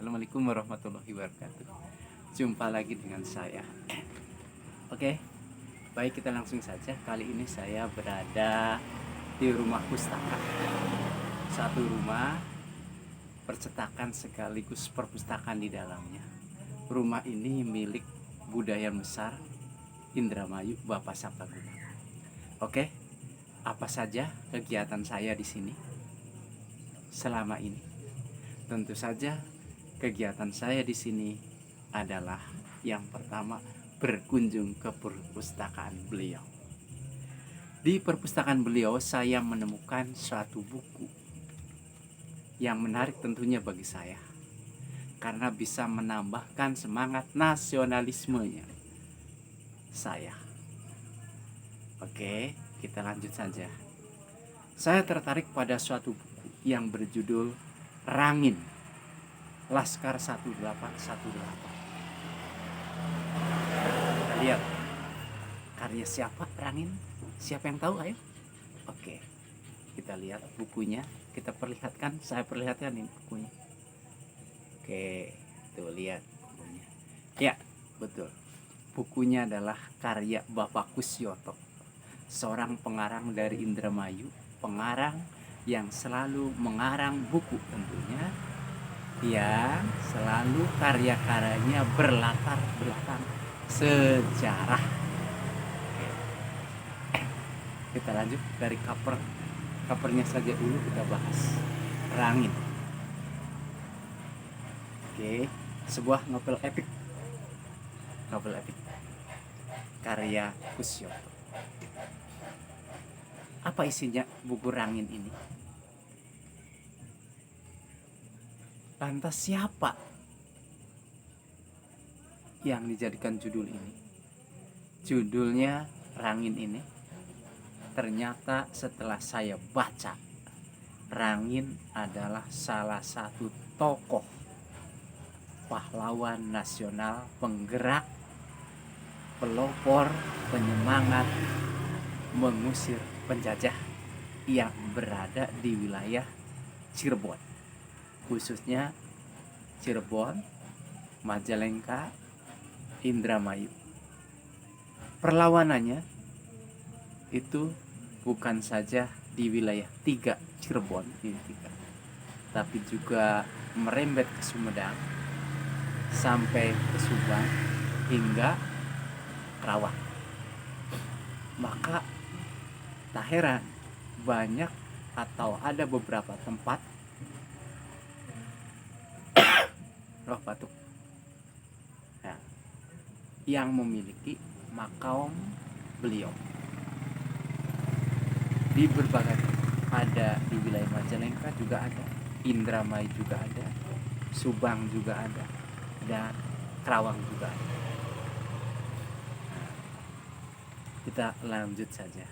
Assalamualaikum warahmatullahi wabarakatuh. Jumpa lagi dengan saya. Oke, baik, kita langsung saja. Kali ini saya berada di rumah pustaka. Satu rumah percetakan sekaligus perpustakaan di dalamnya. Rumah ini milik Budayan Besar Indramayu Bapak Saptaguna. Oke, apa saja kegiatan saya di sini selama ini? Tentu saja kegiatan saya di sini adalah yang pertama berkunjung ke perpustakaan beliau. Di perpustakaan beliau saya menemukan suatu buku yang menarik tentunya bagi saya karena bisa menambahkan semangat nasionalismenya saya. Oke, kita lanjut saja. Saya tertarik pada suatu buku yang berjudul Rangin Laskar 1818. Kita lihat karya siapa Rangin? Siapa yang tahu? Ayo. Oke, kita lihat bukunya. Kita perlihatkan, saya perlihatkan ini bukunya. Oke, tuh lihat bukunya. Ya, betul. Bukunya adalah karya Bapak Kusyoto, seorang pengarang dari Indramayu, pengarang yang selalu mengarang buku tentunya, yang selalu karya-karyanya berlatar belakang sejarah. Kita lanjut dari covernya saja dulu, kita bahas Rangin. Oke, sebuah novel epik karya Kusyoto. Apa isinya buku Rangin ini? Lantas siapa yang dijadikan judul ini? Judulnya Rangin ini ternyata setelah saya baca, Rangin adalah salah satu tokoh pahlawan nasional, penggerak, pelopor, penyemangat mengusir penjajah yang berada di wilayah Cirebon, khususnya Cirebon, Majalengka, Indramayu. Perlawanannya itu bukan saja di wilayah 3 Cirebon ini 3, tapi juga merembet ke Sumedang sampai ke Subang hingga Kerawang. Maka tak heran banyak atau ada beberapa tempat roh batuk yang memiliki makam beliau di berbagai tempat. Ada di wilayah Majalengka juga ada, Indramayu juga ada, Subang juga ada, dan Kerawang juga ada. Kita lanjut saja.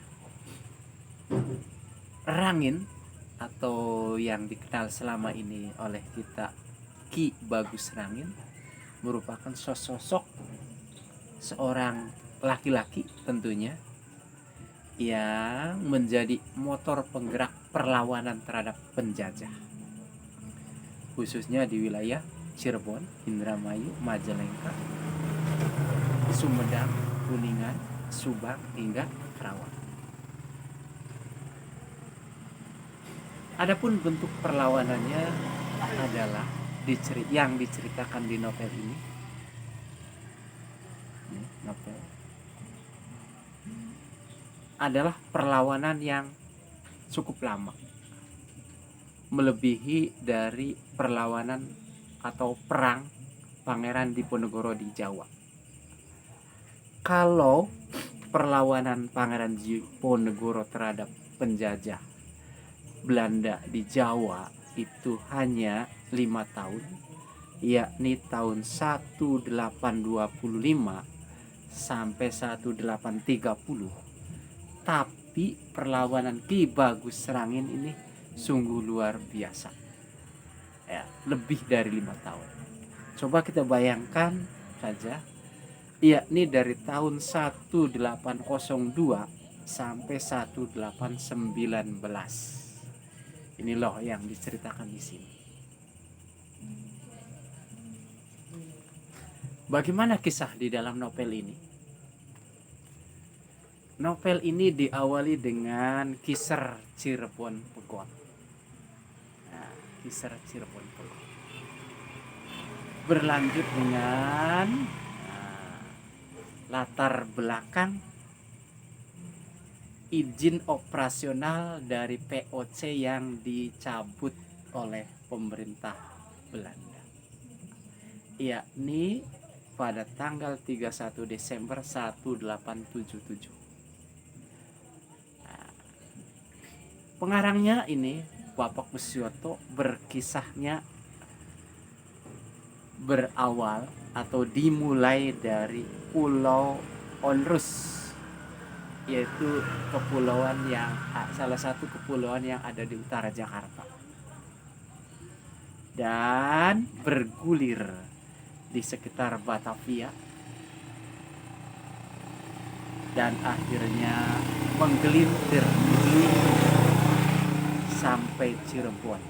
Rangin atau yang dikenal selama ini oleh kita Ki Bagus Rangin merupakan sosok seorang laki-laki tentunya yang menjadi motor penggerak perlawanan terhadap penjajah, khususnya di wilayah Cirebon, Indramayu, Majalengka, Sumedang, Kuningan, Subang hingga Kerawang. Adapun bentuk perlawanannya adalah yang diceritakan di novel ini. Novel adalah perlawanan yang cukup lama, melebihi dari perlawanan atau perang Pangeran Diponegoro di Jawa. Kalau perlawanan Pangeran Diponegoro terhadap penjajah Belanda di Jawa itu hanya 5 tahun, yakni tahun 1825 sampai 1830. Tapi perlawanan Ki Bagus Rangin ini sungguh luar biasa, ya, lebih dari 5 tahun. Coba kita bayangkan saja, yakni dari tahun 1802 sampai 1819. Ini loh yang diceritakan di sini. Bagaimana kisah di dalam novel ini? Novel ini diawali dengan kisar Cirebon Pegon. Nah, kisar Cirebon Pegon berlanjut dengan latar belakang izin operasional dari POC yang dicabut oleh pemerintah Belanda, yakni pada tanggal 31 Desember 1877. Pengarangnya ini Bapak Musyoto, berkisahnya berawal atau dimulai dari Pulau Onrus, yaitu kepulauan yang salah satu kepulauan yang ada di utara Jakarta, dan bergulir di sekitar Batavia dan akhirnya menggelintir sampai Cirebon,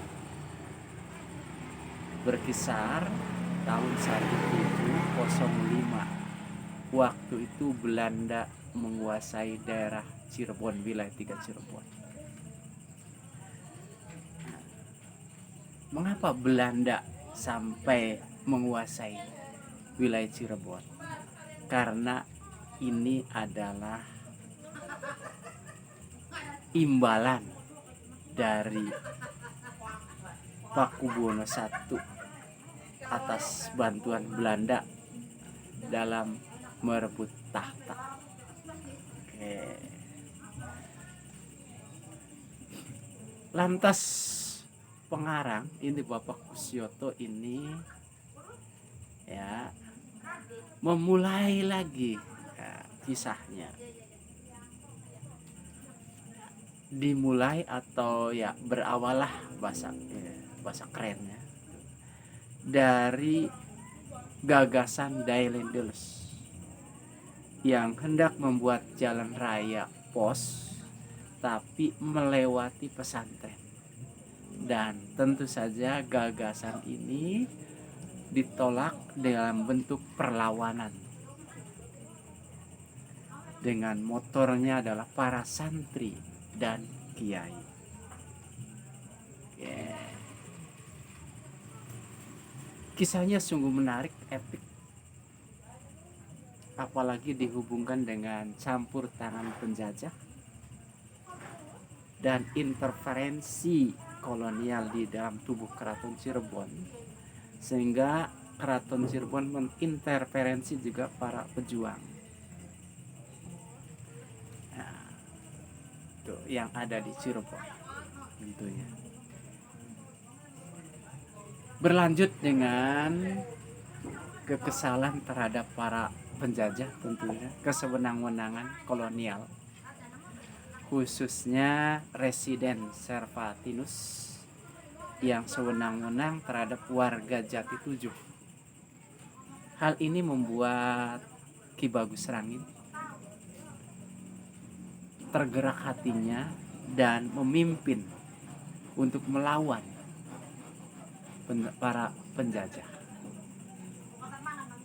berkisar tahun 1705. Waktu itu Belanda menguasai daerah Cirebon, wilayah 3 Cirebon. Mengapa Belanda sampai menguasai wilayah Cirebon? Karena ini adalah imbalan dari Pakubuwono I atas bantuan Belanda dalam merebut tahta. Lantas pengarang ini Bapak Musyoto ini ya memulai lagi kisahnya. Dimulai atau ya berawalah bahasa kerennya dari gagasan Dailendels yang hendak membuat jalan raya pos tapi melewati pesantren, dan tentu saja gagasan ini ditolak dalam bentuk perlawanan. Dengan motornya adalah para santri dan kiai. Kisahnya sungguh menarik, epik, apalagi dihubungkan dengan campur tangan penjajah dan interferensi kolonial di dalam tubuh Keraton Cirebon, sehingga Keraton Cirebon menginterferensi juga para pejuang yang ada di Cirebon tentunya. Berlanjut dengan kekesalan terhadap para penjajah, tentunya kesewenang-wenangan kolonial, khususnya residen Servatinus yang sewenang-wenang terhadap warga Jati Tujuh. Hal ini membuat Ki Bagus Rangin tergerak hatinya dan memimpin untuk melawan para penjajah.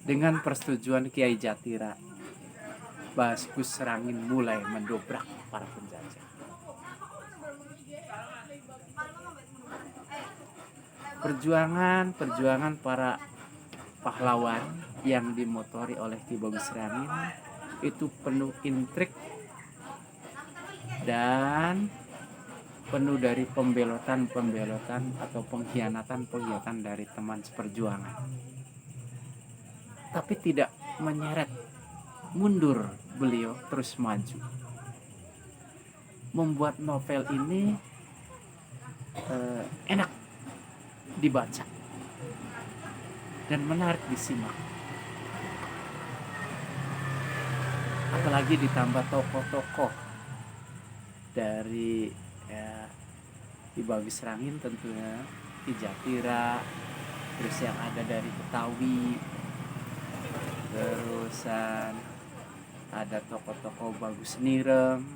Dengan persetujuan Kiai Jatira, Bagus Rangin mulai mendobrak para penjajah. Perjuangan para pahlawan yang dimotori oleh Ki Bagus Rangin itu penuh intrik dan penuh dari pembelotan atau pengkhianatan dari teman seperjuangan. Tapi tidak menyeret mundur, beliau terus maju. Membuat novel ini enak dibaca dan menarik disimak. Apalagi ditambah tokoh-tokoh dari Ki Bagus Rangin, tentunya Ki Jatira, terus yang ada dari Betawi, terusan ada tokoh-tokoh Bagus Nirem,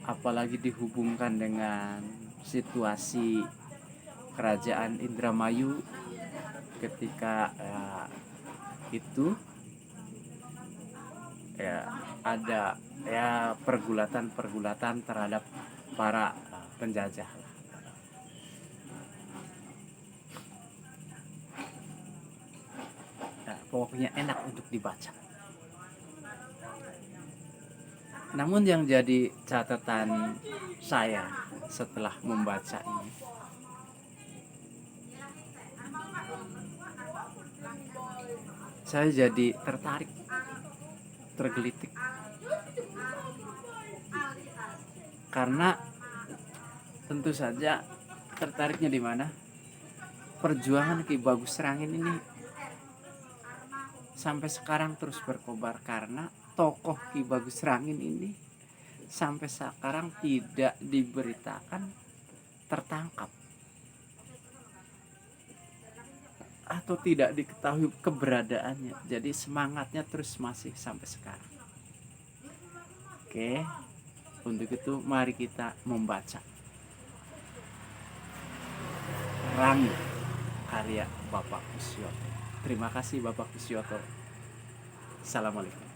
apalagi dihubungkan dengan situasi kerajaan Indramayu ketika itu ya ada ya pergulatan terhadap para penjajah. Nah, pokoknya enak untuk dibaca. Namun yang jadi catatan saya setelah membaca ini, saya jadi tertarik, tergelitik. Karena tentu saja tertariknya di mana? Perjuangan Ki Bagus Serangin ini sampai sekarang terus berkobar karena tokoh Ki Bagus Serangin ini sampai sekarang tidak diberitakan tertangkap atau tidak diketahui keberadaannya. Jadi semangatnya terus masih sampai sekarang. Oke, untuk itu mari kita membaca Rangi karya Bapak Kuswoyo. Terima kasih Bapak Kuswoyo. Assalamualaikum.